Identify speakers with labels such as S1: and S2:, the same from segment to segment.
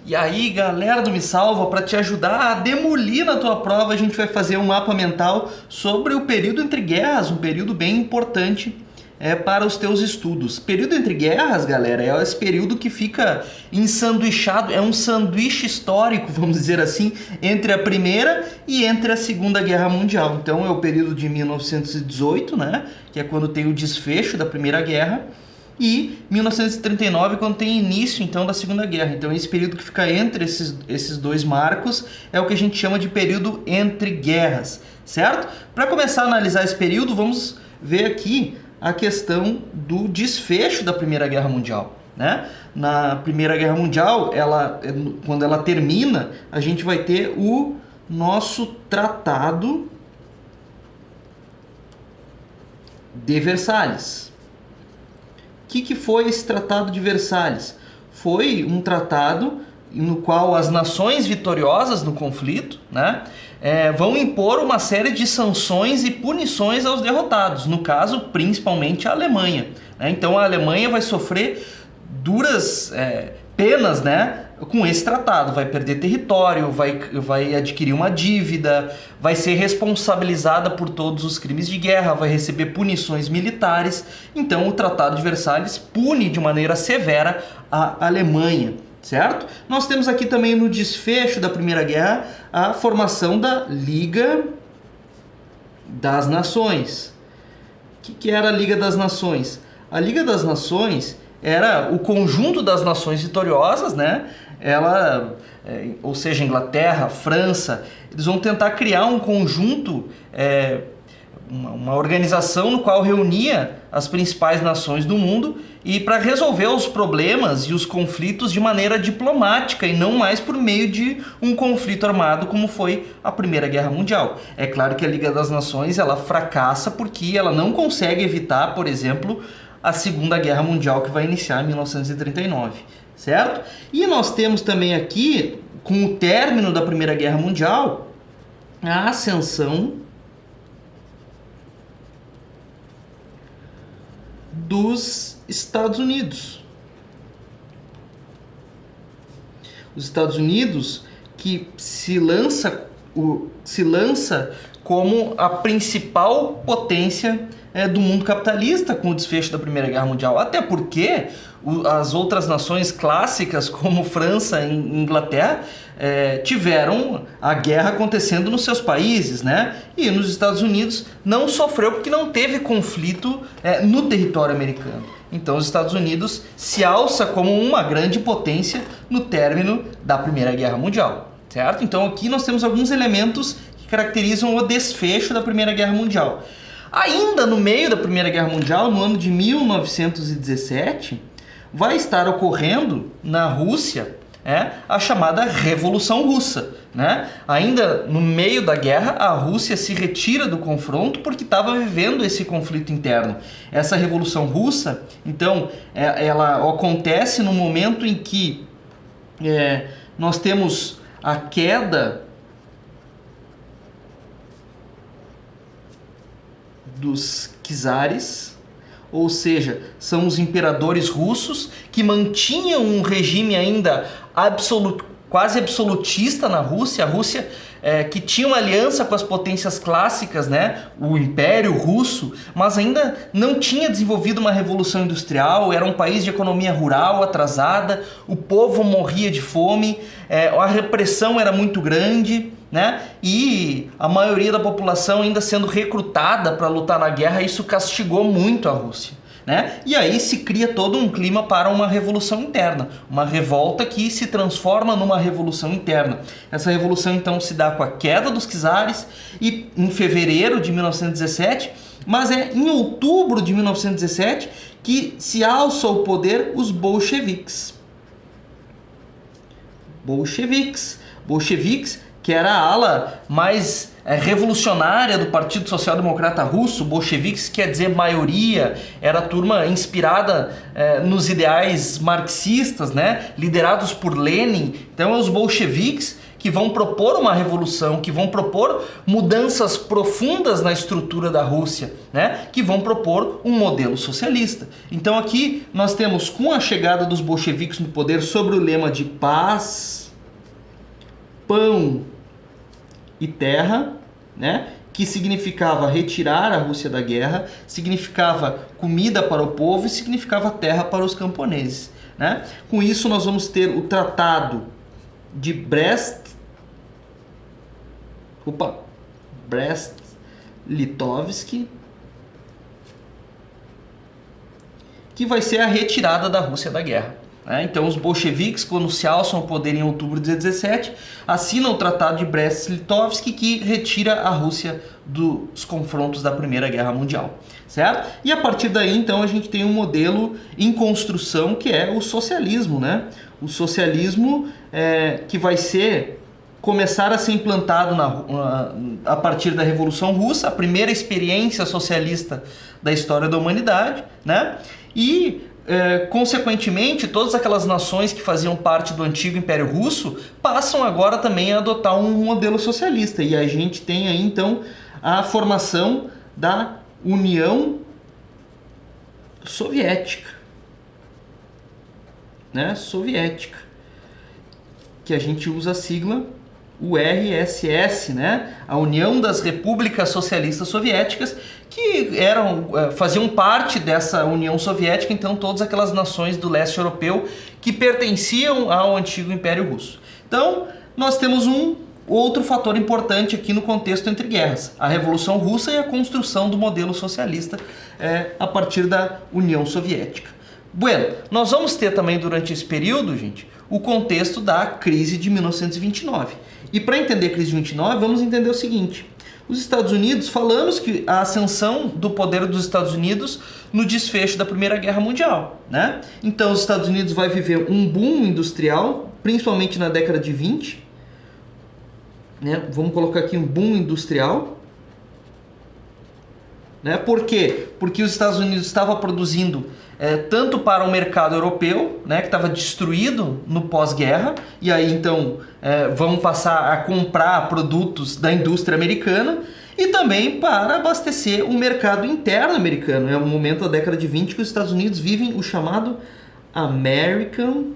S1: E aí, galera do Me Salva, para te ajudar a demolir na tua prova, a gente vai fazer um mapa mental sobre o período entre guerras, um período bem importante para os teus estudos. Período entre guerras, galera, é esse período que fica ensanduichado, é um sanduíche histórico, vamos dizer assim, entre a Primeira e entre a Segunda Guerra Mundial. Então é o período de 1918, né, que é quando tem o desfecho da Primeira Guerra, e 1939, quando tem início então da Segunda Guerra. Então esse período que fica entre esses dois marcos é o que a gente chama de período entre guerras, certo? Para começar a analisar esse período, vamos ver aqui a questão do desfecho da Primeira Guerra Mundial, né? Na Primeira Guerra Mundial, quando ela termina, a gente vai ter o nosso Tratado de Versalhes. O que foi esse Tratado de Versalhes? Foi um tratado no qual as nações vitoriosas no conflito, né, vão impor uma série de sanções e punições aos derrotados, no caso, principalmente a Alemanha, né? Então a Alemanha vai sofrer duras penas, né, com esse tratado. Vai perder território, vai adquirir uma dívida, vai ser responsabilizada por todos os crimes de guerra, vai receber punições militares. Então o Tratado de Versalhes pune de maneira severa a Alemanha, certo? Nós temos aqui também no desfecho da Primeira Guerra a formação da Liga das Nações. O que era a Liga das Nações? A Liga das Nações era o conjunto das nações vitoriosas, né? Ou seja, Inglaterra, França, eles vão tentar criar um conjunto, uma organização no qual reunia as principais nações do mundo e para resolver os problemas e os conflitos de maneira diplomática e não mais por meio de um conflito armado como foi a Primeira Guerra Mundial. É claro que a Liga das Nações ela fracassa porque ela não consegue evitar, por exemplo, a Segunda Guerra Mundial, que vai iniciar em 1939, certo? E nós temos também aqui, com o término da Primeira Guerra Mundial, a ascensão dos Estados Unidos. Os Estados Unidos que se lança como a principal potência do mundo capitalista com o desfecho da Primeira Guerra Mundial. Até porque as outras nações clássicas, como França e Inglaterra, tiveram a guerra acontecendo nos seus países, né? E nos Estados Unidos não sofreu porque não teve conflito no território americano. Então os Estados Unidos se alça como uma grande potência no término da Primeira Guerra Mundial, certo? Então aqui nós temos alguns elementos que caracterizam o desfecho da Primeira Guerra Mundial. Ainda no meio da Primeira Guerra Mundial, no ano de 1917, vai estar ocorrendo na Rússia a chamada Revolução Russa, né? Ainda no meio da guerra, a Rússia se retira do confronto porque estava vivendo esse conflito interno. Essa Revolução Russa, então, ela acontece no momento em que nós temos a queda dos czares, ou seja, são os imperadores russos que mantinham um regime ainda quase absolutista na Rússia. A Rússia que tinha uma aliança com as potências clássicas, né? O Império Russo, mas ainda não tinha desenvolvido uma revolução industrial, era um país de economia rural atrasada, o povo morria de fome, a repressão era muito grande, né? E a maioria da população ainda sendo recrutada para lutar na guerra, isso castigou muito a Rússia, né? E aí se cria todo um clima para uma revolução interna, uma revolta que se transforma numa revolução interna. Essa revolução então se dá com a queda dos czares e em fevereiro de 1917, mas é em outubro de 1917 que se alça ao poder os bolcheviques. Bolcheviques, que era a ala mais revolucionária do Partido Social Democrata Russo. Bolcheviques quer dizer maioria, era a turma inspirada nos ideais marxistas, né? Liderados por Lenin. Então os bolcheviques que vão propor uma revolução, que vão propor mudanças profundas na estrutura da Rússia, né? Que vão propor um modelo socialista. Então aqui nós temos, com a chegada dos bolcheviques no poder, sobre o lema de paz, pão e terra, né? Que significava retirar a Rússia da guerra, significava comida para o povo e significava terra para os camponeses, né? Com isso nós vamos ter o Tratado de Brest-Litovsk, que vai ser a retirada da Rússia da guerra. Então os bolcheviques, quando se alçam ao poder em outubro de 17, assinam o Tratado de Brest-Litovsk, que retira a Rússia dos confrontos da Primeira Guerra Mundial, certo? E a partir daí, então, a gente tem um modelo em construção que é o socialismo, né? O socialismo que vai começar a ser implantado a partir da Revolução Russa, a primeira experiência socialista da história da humanidade, né? E consequentemente, todas aquelas nações que faziam parte do antigo Império Russo passam agora também a adotar um modelo socialista. E a gente tem aí, então, a formação da União Soviética, né? Soviética, que a gente usa a sigla URSS, né? A União das Repúblicas Socialistas Soviéticas, que faziam parte dessa União Soviética, então todas aquelas nações do leste europeu que pertenciam ao antigo Império Russo. Então, nós temos um outro fator importante aqui no contexto entre guerras, a Revolução Russa e a construção do modelo socialista a partir da União Soviética. Bueno, nós vamos ter também durante esse período, gente, o contexto da crise de 1929. E para entender a crise de 29, vamos entender o seguinte: os Estados Unidos, falamos que a ascensão do poder dos Estados Unidos no desfecho da Primeira Guerra Mundial, né? Então os Estados Unidos vai viver um boom industrial, principalmente na década de 20, né? Vamos colocar aqui um boom industrial, né? Por quê? Porque os Estados Unidos estavam produzindo tanto para o mercado europeu, né, que estava destruído no pós-guerra, e aí então vão passar a comprar produtos da indústria americana, e também para abastecer o mercado interno americano. É o momento da década de 20 que os Estados Unidos vivem o chamado American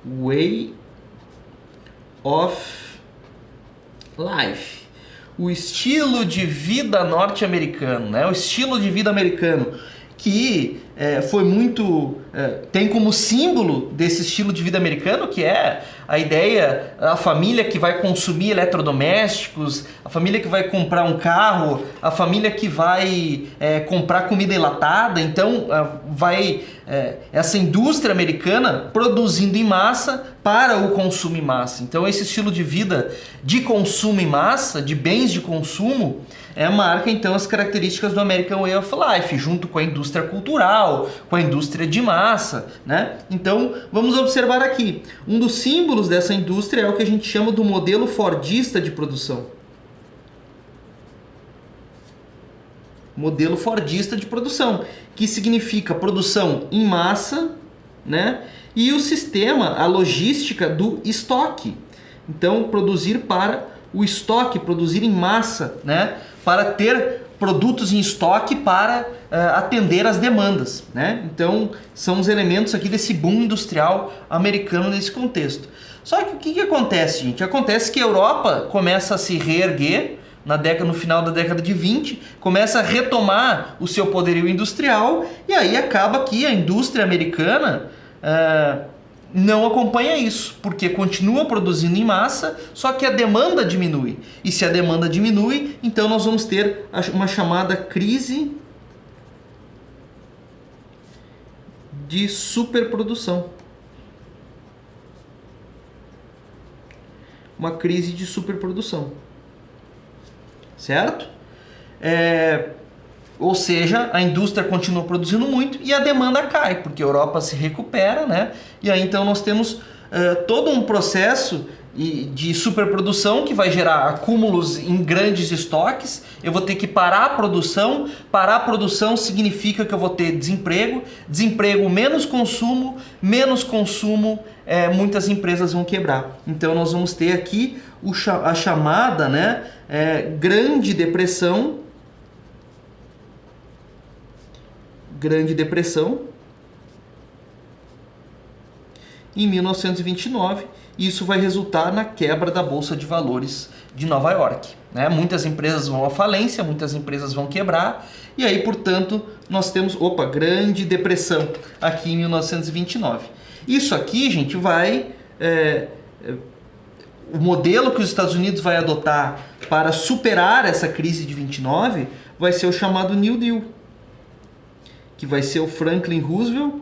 S1: Way of Life. O estilo de vida norte-americano, né? O estilo de vida americano, que foi muito... tem como símbolo desse estilo de vida americano, que é a ideia, a família que vai consumir eletrodomésticos, a família que vai comprar um carro, a família que vai comprar comida enlatada. Então, essa indústria americana produzindo em massa para o consumo em massa. Então, esse estilo de vida de consumo em massa, de bens de consumo, marca então as características do American Way of Life, junto com a indústria cultural, com a indústria de massa, né? Então, vamos observar aqui, um dos símbolos dessa indústria é o que a gente chama do modelo fordista de produção. Modelo fordista de produção, que significa produção em massa, né? E o sistema, a logística do estoque. Então, produzir para o estoque, produzir em massa, né? Para ter produtos em estoque para atender às demandas, né? Então, são os elementos aqui desse boom industrial americano nesse contexto. Só que o que acontece, gente? Acontece que a Europa começa a se reerguer no final da década de 20, começa a retomar o seu poderio industrial, e aí acaba que a indústria americana não acompanha isso, porque continua produzindo em massa, só que a demanda diminui. E se a demanda diminui, então nós vamos ter uma chamada crise de superprodução. Uma crise de superprodução. Certo? Ou seja, a indústria continua produzindo muito e a demanda cai, porque a Europa se recupera, né? E aí então nós temos todo um processo de superprodução que vai gerar acúmulos em grandes estoques. Eu vou ter que parar a produção. Parar a produção significa que eu vou ter desemprego. Desemprego, menos consumo muitas empresas vão quebrar. Então nós vamos ter aqui a chamada, né, Grande Depressão. Grande Depressão em 1929. Isso vai resultar na quebra da Bolsa de Valores de Nova York, né? Muitas empresas vão à falência, muitas empresas vão quebrar, e aí, portanto, nós temos, Grande Depressão aqui em 1929. Isso aqui, gente, o modelo que os Estados Unidos vai adotar para superar essa crise de 29 vai ser o chamado New Deal, que vai ser o Franklin Roosevelt,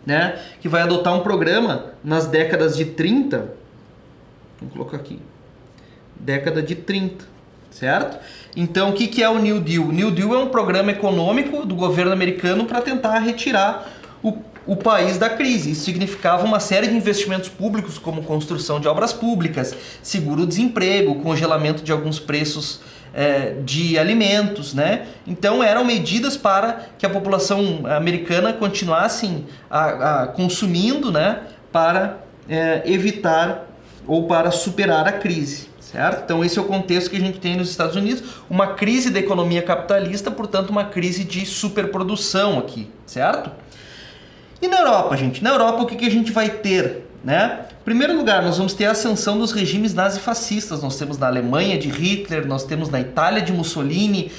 S1: né, que vai adotar um programa nas décadas de 30, vamos colocar aqui, década de 30, certo? Então, o que é o New Deal? O New Deal é um programa econômico do governo americano para tentar retirar o país da crise. Isso significava uma série de investimentos públicos, como construção de obras públicas, seguro-desemprego, congelamento de alguns preços de alimentos, né? Então eram medidas para que a população americana continuasse consumindo, né? Para evitar ou para superar a crise, certo? Então esse é o contexto que a gente tem nos Estados Unidos, uma crise da economia capitalista, portanto uma crise de superprodução aqui, certo? E na Europa, gente? Na Europa o que a gente vai ter, né? Em primeiro lugar, nós vamos ter a ascensão dos regimes nazifascistas. Nós temos na Alemanha de Hitler, nós temos na Itália de Mussolini,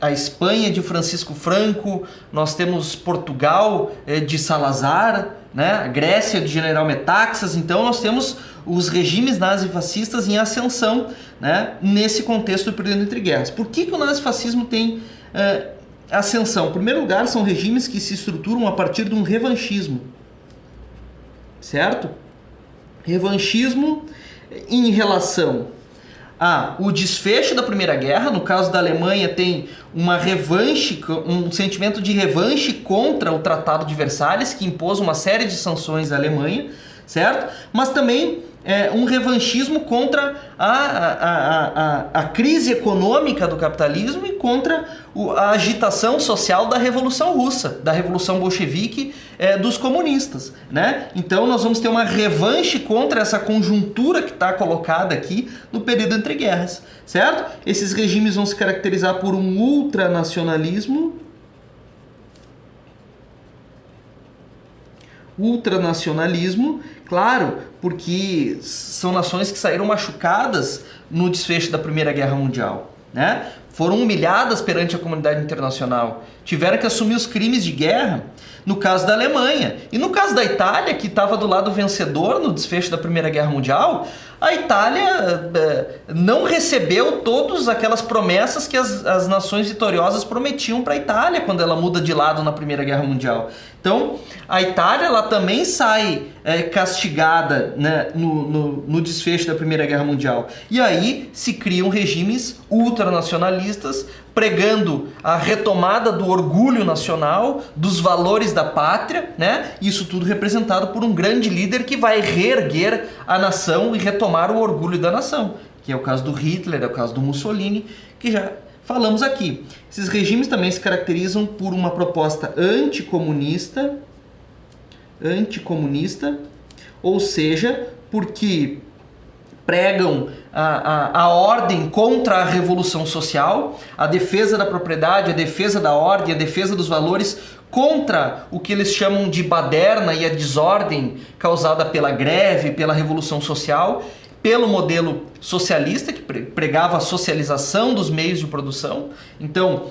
S1: a Espanha de Francisco Franco, nós temos Portugal de Salazar, né? A Grécia de General Metaxas. Então nós temos os regimes nazifascistas em ascensão, né? Nesse contexto do período entre guerras. Por que o nazifascismo tem ascensão? Em primeiro lugar, são regimes que se estruturam a partir de um revanchismo, certo? Revanchismo em relação o desfecho da Primeira Guerra. No caso da Alemanha tem uma revanche, um sentimento de revanche contra o Tratado de Versalhes, que impôs uma série de sanções à Alemanha, certo? Mas também um revanchismo contra a crise econômica do capitalismo e contra a agitação social da Revolução Russa, da Revolução Bolchevique dos comunistas, né? Então nós vamos ter uma revanche contra essa conjuntura que está colocada aqui no período entre guerras, certo? Esses regimes vão se caracterizar por um ultranacionalismo, claro, porque são nações que saíram machucadas no desfecho da Primeira Guerra Mundial, né? Foram humilhadas perante a comunidade internacional, tiveram que assumir os crimes de guerra, no caso da Alemanha. E no caso da Itália, que estava do lado vencedor no desfecho da Primeira Guerra Mundial, a Itália não recebeu todas aquelas promessas que as nações vitoriosas prometiam para a Itália quando ela muda de lado na Primeira Guerra Mundial. Então, a Itália ela também sai castigada, né, no desfecho da Primeira Guerra Mundial. E aí se criam regimes ultranacionalistas, pregando a retomada do orgulho nacional, dos valores da pátria, né? Isso tudo representado por um grande líder que vai reerguer a nação e retomar o orgulho da nação, que é o caso do Hitler, é o caso do Mussolini, que já falamos aqui. Esses regimes também se caracterizam por uma proposta anticomunista, ou seja, porque pregam a ordem contra a revolução social, a defesa da propriedade, a defesa da ordem, a defesa dos valores contra o que eles chamam de baderna e a desordem causada pela greve, pela revolução social, pelo modelo socialista, que pregava a socialização dos meios de produção. Então,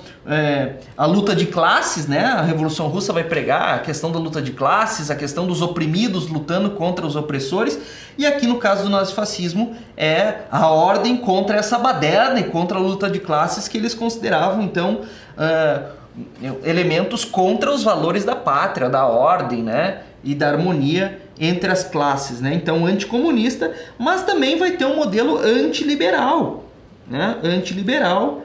S1: a luta de classes, né? A Revolução Russa vai pregar a questão da luta de classes, a questão dos oprimidos lutando contra os opressores. E aqui, no caso do nazifascismo, é a ordem contra essa baderna e contra a luta de classes que eles consideravam, então, elementos contra os valores da pátria, da ordem, né? E da harmonia entre as classes, né? Então, anticomunista, mas também vai ter um modelo antiliberal, né? Antiliberal,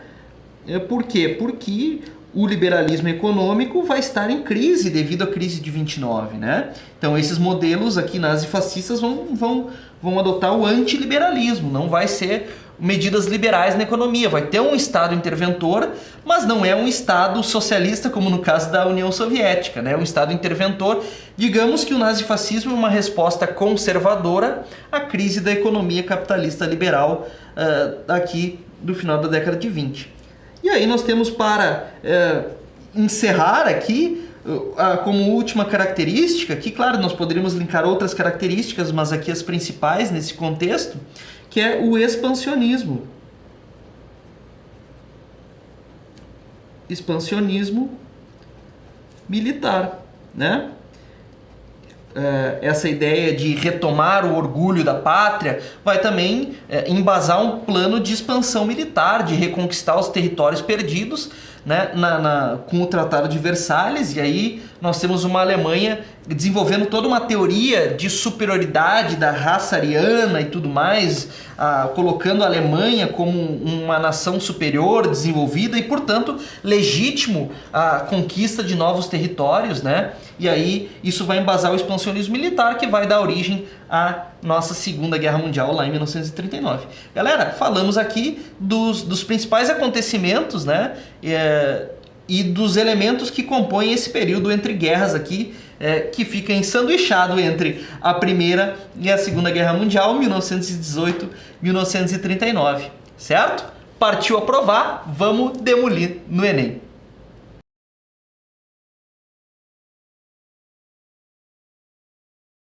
S1: por quê? Porque o liberalismo econômico vai estar em crise devido à crise de 29, né? Então, esses modelos aqui nazifascistas vão adotar o antiliberalismo, não vai ser medidas liberais na economia. Vai ter um Estado interventor, mas não é um Estado socialista como no caso da União Soviética, né? É um Estado interventor. Digamos que o nazifascismo é uma resposta conservadora à crise da economia capitalista liberal aqui do final da década de 20. E aí nós temos para encerrar aqui como última característica, que claro, nós poderíamos linkar outras características, mas aqui as principais nesse contexto, que é o expansionismo. Expansionismo militar, né? Essa ideia de retomar o orgulho da pátria vai também embasar um plano de expansão militar, de reconquistar os territórios perdidos, né, com o Tratado de Versalhes. E aí nós temos uma Alemanha desenvolvendo toda uma teoria de superioridade da raça ariana e tudo mais, colocando a Alemanha como uma nação superior, desenvolvida e, portanto, legítimo a conquista de novos territórios, né? E aí isso vai embasar o expansionismo militar, que vai dar origem à nossa Segunda Guerra Mundial lá em 1939. Galera, falamos aqui dos principais acontecimentos, né? E dos elementos que compõem esse período entre guerras aqui, que fica ensanduichado entre a Primeira e a Segunda Guerra Mundial, 1918-1939, certo? Partiu aprovar, vamos demolir no Enem.